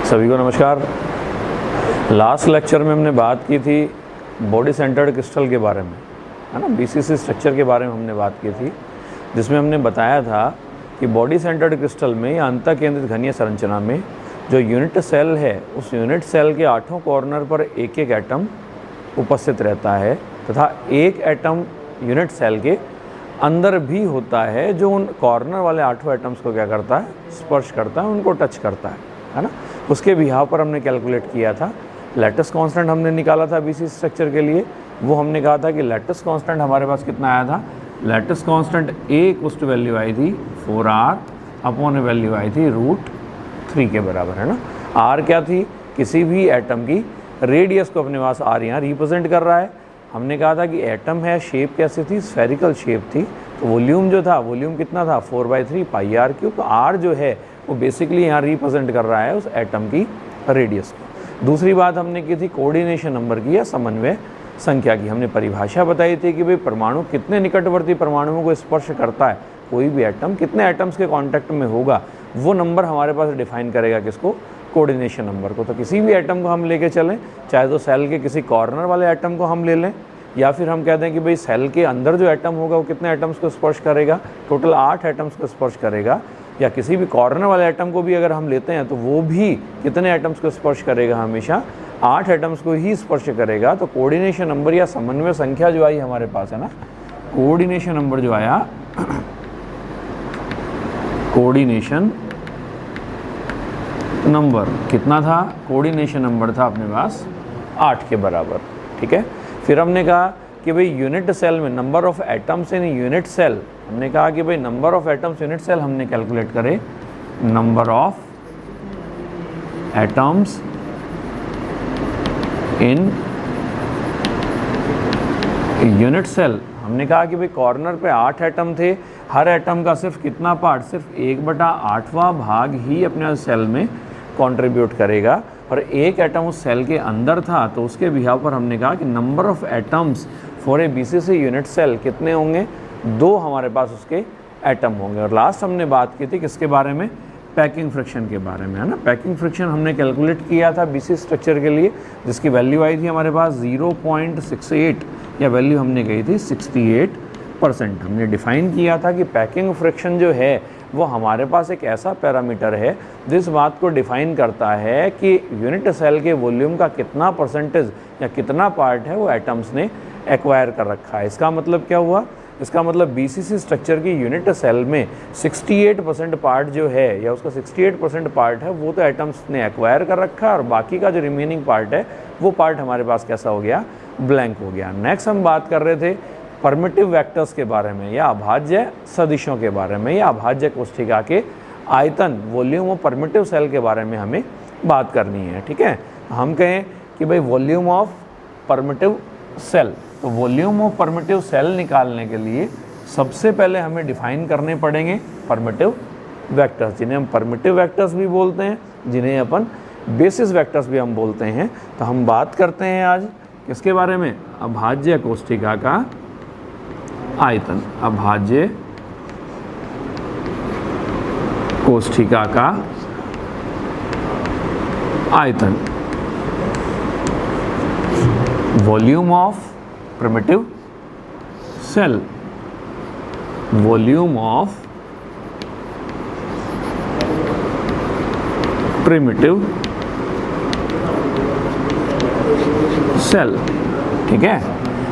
सभी को नमस्कार। लास्ट लेक्चर में हमने बात की थी बॉडी सेंटर्ड क्रिस्टल के बारे में, है ना। बीसीसी स्ट्रक्चर के बारे में हमने बात की थी, जिसमें हमने बताया था कि बॉडी सेंटर्ड क्रिस्टल में या अंतः केंद्रित घनीय संरचना में जो यूनिट सेल है, उस यूनिट सेल के 8 कॉर्नर पर एक एक एटम उपस्थित रहता है तथा एक एटम यूनिट सेल के अंदर भी होता है, जो उन कॉर्नर वाले 8 एटम्स को क्या करता है, स्पर्श करता है, उनको टच करता है ना। उसके बिहाव पर हमने कैलकुलेट किया था। लैटिस कांस्टेंट हमने निकाला था बीसी स्ट्रक्चर के लिए। वो हमने कहा था कि लैटिस कांस्टेंट हमारे पास कितना आया था, lattice constant A equal to value आई थी 4R अपॉन वैल्यू आई थी √3 के बराबर, है ना। R क्या थी, किसी भी एटम की रेडियस को अपने पास R यहाँ रिप्रेजेंट कर रहा है। हमने कहा था कि एटम है, शेप कैसी थी, स्फेरिकल शेप थी, तो वॉल्यूम जो था, वॉल्यूम कितना था 4/3 πr3। तो R जो है वो बेसिकली यहाँ रिप्रेजेंट कर रहा है उस एटम की रेडियस को। दूसरी बात हमने की थी कोऑर्डिनेशन नंबर की या समन्वय संख्या की। हमने परिभाषा बताई थी कि भाई परमाणु कितने निकटवर्ती परमाणुओं को स्पर्श करता है, कोई भी एटम कितने एटम्स के कांटेक्ट में होगा, वो नंबर हमारे पास डिफाइन करेगा किसको, कोऑर्डिनेशन नंबर को। तो किसी भी एटम को हम लेके चलें, चाहे तो सेल के किसी कॉर्नर वाले एटम को हम ले लें, या फिर हम कहते हैं कि भाई सेल के अंदर जो एटम होगा वो कितने एटम्स को स्पर्श करेगा, टोटल 8 एटम्स को स्पर्श करेगा। या किसी भी कॉर्नर वाले एटम को भी अगर हम लेते हैं तो वो भी कितने एटम्स को स्पर्श करेगा, हमेशा 8 एटम्स को ही स्पर्श करेगा। तो कोऑर्डिनेशन नंबर या समन्वय संख्या जो आई हमारे पास, है ना, कोऑर्डिनेशन नंबर जो आया, कोऑर्डिनेशन नंबर कितना था, कोऑर्डिनेशन नंबर था अपने पास 8 के बराबर, ठीक है। फिर हमने कहा कि भाई यूनिट सेल में number of atoms in unit cell, हमने कहा कि भाई number of atoms unit cell हमने कैलकुलेट करे, number of atoms in unit cell. हमने कहा कि भाई कॉर्नर पे 8 एटम थे, हर एटम का सिर्फ कितना पार्ट, सिर्फ 1/8वां भाग ही अपने सेल में कंट्रीब्यूट करेगा, और एक एटम उस सेल के अंदर था। तो उसके बिहाव पर हमने कहा कि number of atoms for a BCC unit cell कितने होंगे, 2 हमारे पास उसके एटम होंगे। और लास्ट हमने बात की थी किसके बारे में, पैकिंग फ्रिक्शन के बारे में, है ना। पैकिंग फ्रिक्शन हमने कैलकुलेट किया था बीसी स्ट्रक्चर के लिए, जिसकी वैल्यू आई थी हमारे पास 0.68 या वैल्यू हमने कही थी 68%। हमने डिफाइन किया था कि पैकिंग फ्रिक्शन जो है वो हमारे पास एक ऐसा पैरामीटर है जिस बात को डिफाइन करता है कि यूनिट सेल के वॉल्यूम का कितना परसेंटेज या कितना पार्ट है वो एटम्स ने एक्वायर कर रखा है। इसका मतलब क्या हुआ, इसका मतलब बीसीसी स्ट्रक्चर की यूनिट सेल में 68% पार्ट जो है, या उसका 68% पार्ट है, वो तो एटम्स ने एक्वायर कर रखा है, और बाकी का जो रिमेनिंग पार्ट है वो पार्ट हमारे पास कैसा हो गया, ब्लैंक हो गया। नेक्स्ट हम बात कर रहे थे परमिटिव वेक्टर्स के बारे में, या अभाज्य सदिशों के बारे में, या अभाज्य कोष्ठिका के आयतन, वॉल्यूम ऑफ परमिटिव सेल के बारे में हमें बात करनी है, ठीक है। हम कहें कि भाई वॉल्यूम ऑफ परमिटिव सेल, तो वॉल्यूम ऑफ परमिटिव सेल निकालने के लिए सबसे पहले हमें डिफाइन करने पड़ेंगे परमिटिव वेक्टर्स, जिन्हें हम परमिटिव वेक्टर्स भी बोलते हैं, जिन्हें अपन बेसिस वेक्टर्स भी हम बोलते हैं। तो हम बात करते हैं आज किसके बारे में, अभाज्य कोष्ठिका का आयतन, अभाज्य कोष्ठिका का आयतन, volume of primitive cell, volume of primitive cell, ठीक है।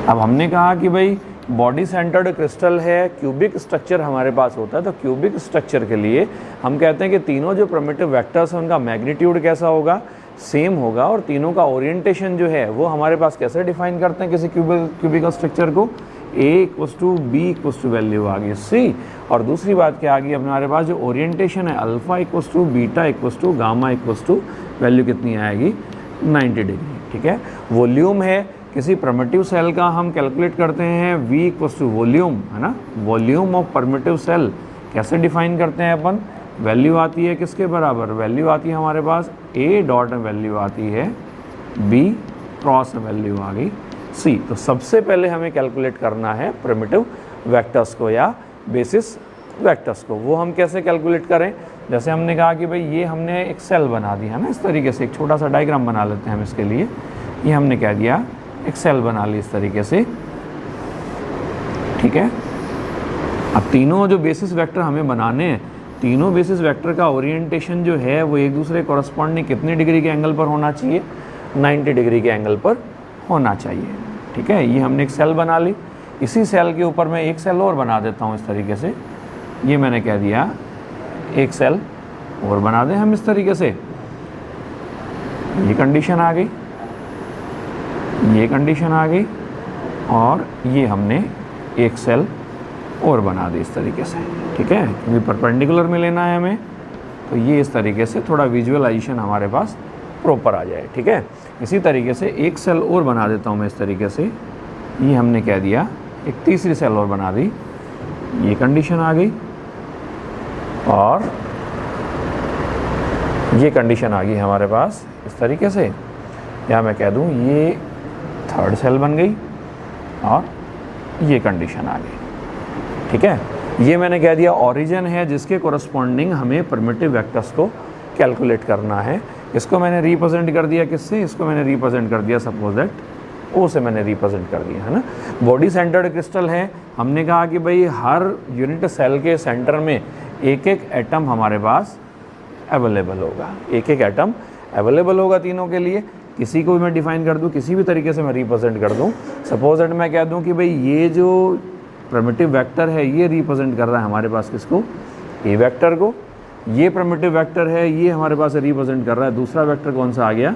अब हमने कहा कि भाई बॉडी सेंटर्ड क्रिस्टल है, क्यूबिक स्ट्रक्चर हमारे पास होता है, तो क्यूबिक स्ट्रक्चर के लिए हम कहते हैं कि तीनों जो प्रिमिटिव वेक्टर्स हैं उनका मैग्नीट्यूड कैसा होगा, सेम होगा, और तीनों का ओरिएंटेशन जो है वो हमारे पास कैसे डिफाइन करते हैं किसी क्यूबिक स्ट्रक्चर को, A equal to B equal to value आ गई C, और दूसरी बात क्या आ गई हमारे पास, जो ओरिएंटेशन है alpha equal to beta equal to gamma equal to value कितनी आएगी, 90 डिग्री, ठीक है। वॉल्यूम है किसी प्रिमिटिव सेल का, हम कैलकुलेट करते हैं V इक्वल टू वॉल्यूम, है ना। वॉल्यूम ऑफ प्रिमिटिव सेल कैसे डिफाइन करते हैं अपन, वैल्यू आती है किसके बराबर, वैल्यू आती है हमारे पास A डॉट में वैल्यू आती है B क्रॉस में वैल्यू आ गई C। तो सबसे पहले हमें कैलकुलेट करना है प्रिमिटिव वेक्टर्स को या बेसिस वेक्टर्स को। वो हम कैसे कैलकुलेट करें, जैसे हमने कहा कि भाई ये हमने एक सेल बना दिया ना, इस तरीके से एक छोटा सा डायग्राम बना लेते हैं हम इसके लिए। ये हमने कह दिया एक सेल बना ली इस तरीके से, ठीक है। अब तीनों जो बेसिस वेक्टर हमें बनाने हैं, तीनों बेसिस वेक्टर का ओरिएंटेशन जो है वो एक दूसरे कॉरस्पॉन्डिंग कितने डिग्री के एंगल पर होना चाहिए, 90 डिग्री के एंगल पर होना चाहिए, ठीक है। ये हमने एक सेल बना ली। इसी सेल के ऊपर मैं एक सेल और बना देता हूँ इस तरीके से। ये मैंने कह दिया एक सेल और बना दें हम इस तरीके से। ये कंडीशन आ गई, ये कंडीशन आ गई, और ये हमने एक सेल और बना दी इस तरीके से, ठीक है। क्योंकि परपेंडिकुलर में लेना है हमें, तो ये इस तरीके से थोड़ा विजुअलाइजेशन हमारे पास प्रॉपर आ जाए, ठीक है। इसी तरीके से एक सेल और बना देता हूँ मैं इस तरीके से। ये हमने कह दिया एक तीसरी सेल और बना दी, ये कंडीशन आ गई, और ये कंडीशन आ गई हमारे पास इस तरीके से। या मैं कह दूँ ये थर्ड सेल बन गई, और ये कंडीशन आ गई, ठीक है। ये मैंने कह दिया ओरिजिन है जिसके कोरस्पॉन्डिंग हमें प्रिमिटिव वेक्टर्स को कैलकुलेट करना है। इसको मैंने रिप्रेजेंट कर दिया किससे, इसको मैंने रिप्रेजेंट कर दिया सपोज दैट ओ से मैंने रिप्रेजेंट कर दिया, है ना। बॉडी सेंटर्ड क्रिस्टल है। हमने कहा कि भाई हर यूनिट सेल के सेंटर में एक एक एटम हमारे पास अवेलेबल होगा, एक एक एटम अवेलेबल होगा तीनों के लिए। किसी को भी मैं डिफाइन कर दूं, किसी भी तरीके से मैं रिप्रेजेंट कर दूं। सपोज दैट मैं कह दूं कि भाई ये जो प्रिमिटिव वेक्टर है ये रिप्रेजेंट कर रहा है हमारे पास किसको, ए वेक्टर को। ये प्रिमिटिव वेक्टर है ये हमारे पास रिप्रेजेंट कर रहा है दूसरा वेक्टर कौन सा आ गया,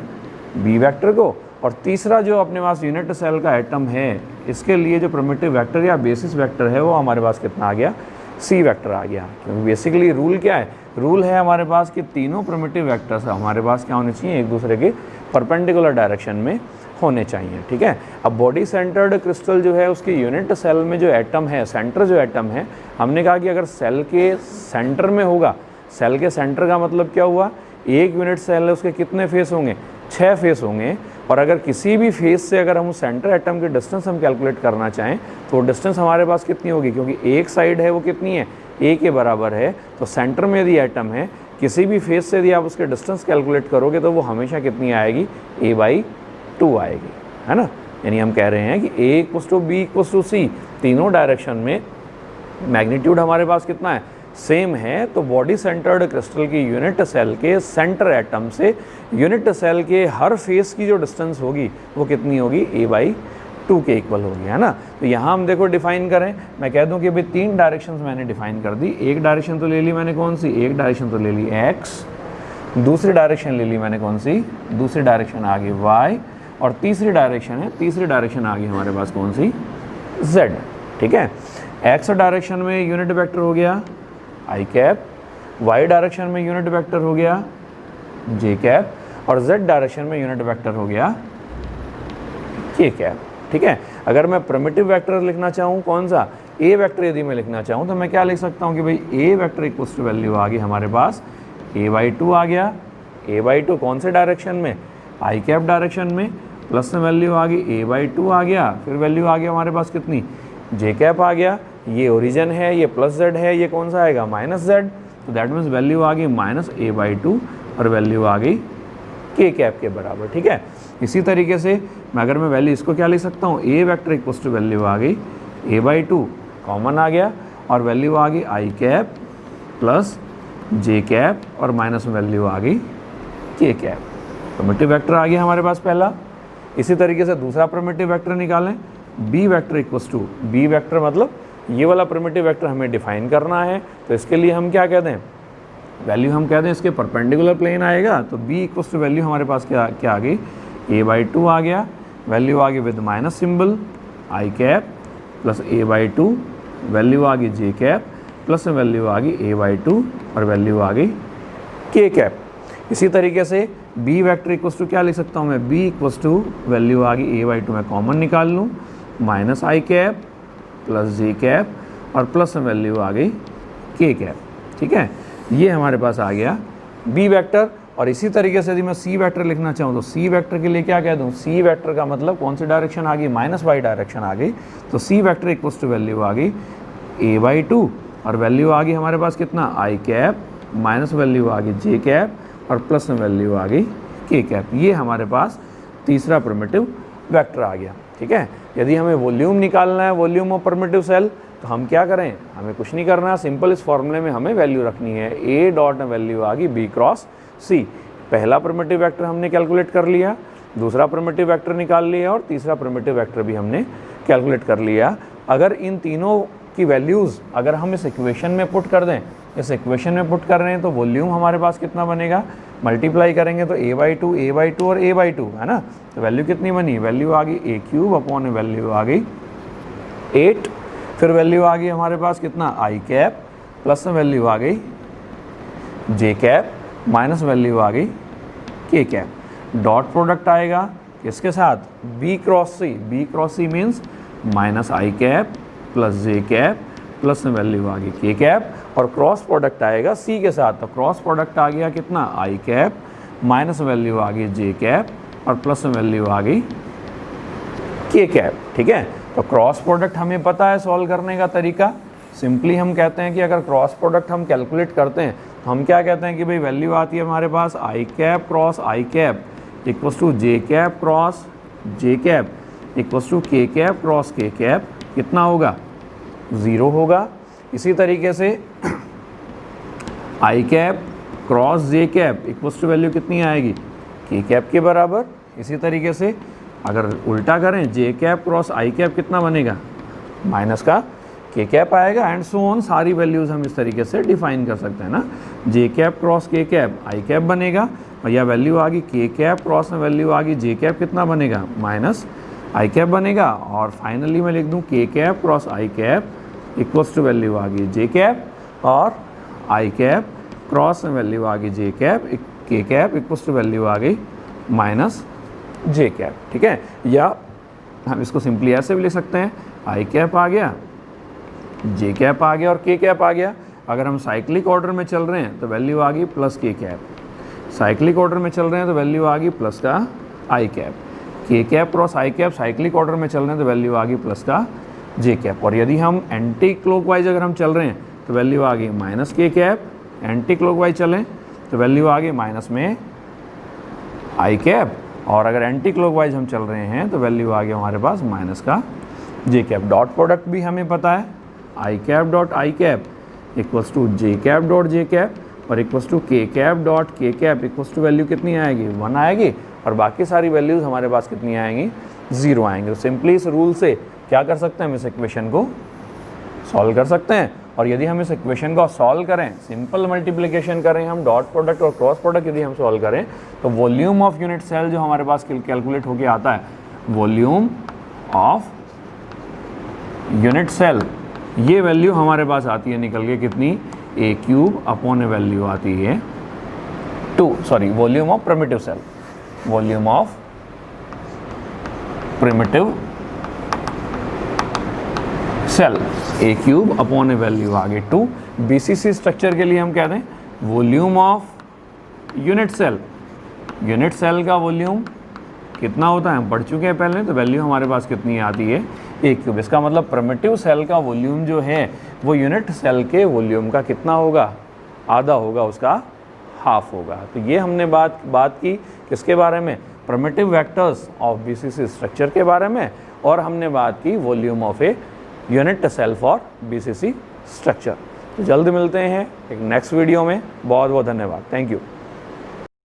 बी वेक्टर को। और तीसरा जो अपने पास यूनिट सेल का एटम है, इसके लिए जो प्रिमिटिव वेक्टर या बेसिस वेक्टर है वो हमारे पास कितना आ गया, सी वेक्टर आ गया। क्योंकि बेसिकली रूल क्या है, रूल है हमारे पास कि तीनों प्रिमिटिव वेक्टर्स हमारे पास क्या होने चाहिए, एक दूसरे के परपेंडिकुलर डायरेक्शन में होने चाहिए, ठीक है। अब बॉडी सेंटर्ड क्रिस्टल जो है उसके यूनिट सेल में जो एटम है, सेंटर जो एटम है, हमने कहा कि अगर सेल के सेंटर में होगा, सेल के सेंटर का मतलब क्या हुआ, एक यूनिट सेल है उसके कितने फेस होंगे, 6 फेस होंगे। और अगर किसी भी फेस से अगर हम सेंटर एटम की डिस्टेंस हम कैलकुलेट करना चाहें तो डिस्टेंस हमारे पास कितनी होगी, क्योंकि एक साइड है वो कितनी है, ए के बराबर है। तो सेंटर में यदि एटम है, किसी भी फेस से यदि आप उसके डिस्टेंस कैलकुलेट करोगे तो वो हमेशा कितनी आएगी, a/2 आएगी, है ना। यानी हम कह रहे हैं कि a = b = c, तीनों डायरेक्शन में मैग्नीट्यूड हमारे पास कितना है, सेम है। तो बॉडी सेंटर्ड क्रिस्टल की यूनिट सेल के सेंटर एटम से यूनिट सेल के हर फेस की जो डिस्टेंस होगी वो कितनी होगी, a/2 के इक्वल होगी, है ना। तो यहाँ हम देखो डिफाइन करें, मैं कह दूं कि भाई 3 डायरेक्शंस मैंने डिफाइन कर दी। एक डायरेक्शन तो ले ली मैंने कौन सी, एक डायरेक्शन तो ले ली x, दूसरी डायरेक्शन ले ली मैंने कौन सी, दूसरी डायरेक्शन आ गई y, और तीसरी डायरेक्शन है, तीसरी डायरेक्शन आ गई हमारे पास कौन सी, z, ठीक है। x डायरेक्शन में यूनिट वेक्टर हो गया i कैप, y डायरेक्शन में यूनिट वेक्टर हो गया j कैप, और z डायरेक्शन में यूनिट वेक्टर हो गया k कैप, ठीक है। अगर मैं प्रिमिटिव वेक्टर लिखना चाहूँ कौन सा, a वेक्टर यदि मैं लिखना चाहूँ तो मैं क्या लिख सकता हूँ कि भाई a vector equals to value आ गई हमारे पास a/2 आ गया। a/2 कौन से डायरेक्शन में, i कैप डायरेक्शन में, प्लस में वैल्यू आ गई a/2 आ गया, फिर वैल्यू आ गया हमारे पास कितनी, j कैप आ गया। ये ओरिजिन है, ये प्लस z है, ये कौन सा आएगा, -z। तो दैट मीन्स वैल्यू आ गई -a/2 और वैल्यू आ गई k कैप के बराबर, ठीक है। इसी तरीके से अगर मैं वैल्यू इसको क्या लिख सकता हूँ, a vector equals to value आ गई a/2 कॉमन आ गया, और वैल्यू आ गई i cap plus j cap, और माइनस में वैल्यू आ गई k कैप। प्रिमिटिव वेक्टर आ गया हमारे पास पहला। इसी तरीके से दूसरा प्रिमिटिव वेक्टर निकालें, b vector equals to, b vector मतलब ये वाला प्रिमिटिव वेक्टर हमें डिफाइन करना है। तो इसके लिए हम क्या कहते हैं, वैल्यू हम कहते हैं इसके परपेंडिकुलर प्लेन आएगा। तो b इक्वल्स टू वैल्यू हमारे पास क्या आ गई, a/2 आ गया, वैल्यू आ गई with minus symbol i cap plus a/2, value आ गई j कैप, प्लस में वैल्यू आ गई a/2 और वैल्यू आ गई k कैप। इसी तरीके से b वेक्टर इक्वल्स टू क्या लिख सकता हूँ मैं, b इक्वल्स टू वैल्यू आ गई a/2 मैं कॉमन निकाल लूँ, minus i cap plus j cap, और प्लस में वैल्यू आ गई k कैप, ठीक है। ये हमारे पास आ गया b वेक्टर। और इसी तरीके से यदि मैं c वेक्टर लिखना चाहूँ तो c वेक्टर के लिए क्या कह दूँ, c वेक्टर का मतलब कौन सी डायरेक्शन आ गई, -y डायरेक्शन आ गई। तो c vector equals to value आ गई a/2 और वैल्यू आ गई हमारे पास कितना, i कैप माइनस वैल्यू आ गई जे कैप और प्लस में वैल्यू आ गई के कैप। ये हमारे पास तीसरा प्रिमिटिव वेक्टर आ गया। ठीक है, यदि हमें वॉल्यूम निकालना है, वॉल्यूम ऑफ प्रिमिटिव सेल, तो हम क्या करें, हमें कुछ नहीं करना, सिंपल इस फॉर्मूले में हमें वैल्यू रखनी है। ए डॉट में वैल्यू आ गई बी क्रॉस सी। पहला प्रिमिटिव वेक्टर हमने कैलकुलेट कर लिया, दूसरा प्रिमिटिव वेक्टर निकाल लिया और तीसरा प्रिमिटिव वेक्टर भी हमने कैलकुलेट कर लिया। अगर इन तीनों की वैल्यूज़ अगर हम इस इक्वेशन में पुट कर दें, इस इक्वेशन में पुट कर रहे हैं, तो वॉल्यूम हमारे पास कितना बनेगा, मल्टीप्लाई करेंगे तो a/2 a/2 और a/2 है ना। तो वैल्यू कितनी बनी, वैल्यू आ गई a क्यूब अपॉन वैल्यू आ गई 8। फिर वैल्यू आ गई हमारे पास कितना i कैप प्लस में वैल्यू आ गई j कैप माइनस वैल्यू आ गई k कैप। डॉट प्रोडक्ट आएगा किसके साथ, b cross C means minus i cap plus j cap plus में वैल्यू आ गई k कैप, और क्रॉस प्रोडक्ट आएगा c के साथ। तो क्रॉस प्रोडक्ट आ गया कितना, i कैप माइनस वैल्यू आ गई j कैप और प्लस में वैल्यू आ गई k कैप। ठीक है, तो क्रॉस प्रोडक्ट हमें पता है सॉल्व करने का तरीका। सिंपली हम कहते हैं कि अगर क्रॉस प्रोडक्ट हम कैलकुलेट करते हैं तो हम क्या कहते हैं कि भाई वैल्यू आती है हमारे पास i cap cross i cap equals to j cap cross j cap equals to k cap cross k cap, कितना होगा, 0 होगा। इसी तरीके से i cap cross j cap equals to value कितनी आएगी, k कैप के बराबर। इसी तरीके से अगर उल्टा करें j cap cross i cap कितना बनेगा, माइनस का k कैप आएगा, एंड सो ऑन। सारी वैल्यूज़ हम इस तरीके से डिफाइन कर सकते हैं ना। j cap cross k cap i cap बनेगा, और यह वैल्यू आ गई k कैप क्रॉस में वैल्यू आ गई j कैप, कितना बनेगा, माइनस i कैप बनेगा। और फाइनली मैं लिख दूँ k cap cross i cap equals to value आ गई j कैप, और i कैप क्रॉस में वैल्यू आ गई j cap k cap equals to value आ गई माइनस j कैप। ठीक है, या हम इसको सिंपली ऐसे भी लिख सकते हैं, i कैप आ गया, j कैप आ गया और k कैप आ गया। अगर हम साइक्लिक ऑर्डर में चल रहे हैं तो वैल्यू आ गई plus k cap, cyclic order में चल रहे हैं तो वैल्यू आ गई प्लस का i cap, k cap cross i cap cyclic order में चल रहे हैं तो वैल्यू आ गई प्लस का j कैप। और यदि हम एंटी क्लॉकवाइज अगर हम चल रहे हैं तो वैल्यू आ गई minus k cap, anti clockwise चलें तो वैल्यू आ गई माइनस में i कैप, और अगर एंटी क्लॉकवाइज हम चल रहे हैं तो वैल्यू आ गया हमारे पास माइनस का j कैप। डॉट प्रोडक्ट भी हमें पता है, i cap dot i cap equals to j cap dot j cap और equals to k cap dot k cap equals to value कितनी आएगी, 1 आएगी, और बाकी सारी वैल्यूज़ हमारे पास कितनी आएंगी, 0 आएंगे। तो सिंपली इस रूल से क्या कर सकते हैं, हम इस इक्वेशन को सॉल्व कर सकते हैं। और यदि हम इस इक्वेशन को सॉल्व करें, सिंपल मल्टीप्लिकेशन करें हम, डॉट प्रोडक्ट और क्रॉस प्रोडक्ट यदि हम सॉल्व करें, तो वॉल्यूम ऑफ यूनिट सेल जो हमारे पास कैलकुलेट होके आता है, वॉल्यूम ऑफ यूनिट सेल, ये वैल्यू हमारे पास आती है निकल के कितनी, a क्यूब अपॉन वैल्यू आती है volume of primitive cell, volume of primitive cell a cube upon value आ गई 2। BCC स्ट्रक्चर के लिए हम कहते हैं volume of unit cell, unit cell का वॉल्यूम कितना होता है हम पढ़ चुके हैं पहले, तो वैल्यू हमारे पास कितनी आती है, a क्यूब। इसका मतलब प्रिमिटिव सेल का वॉल्यूम जो है वो यूनिट सेल के वॉल्यूम का कितना होगा, आधा होगा, उसका हाफ होगा। तो ये हमने बात की किसके बारे में, primitive vectors of BCC structure के बारे में, और हमने बात की volume of a unit cell for BCC structure. तो जल्द मिलते हैं एक नेक्स्ट वीडियो में। बहुत बहुत धन्यवाद, थैंक यू।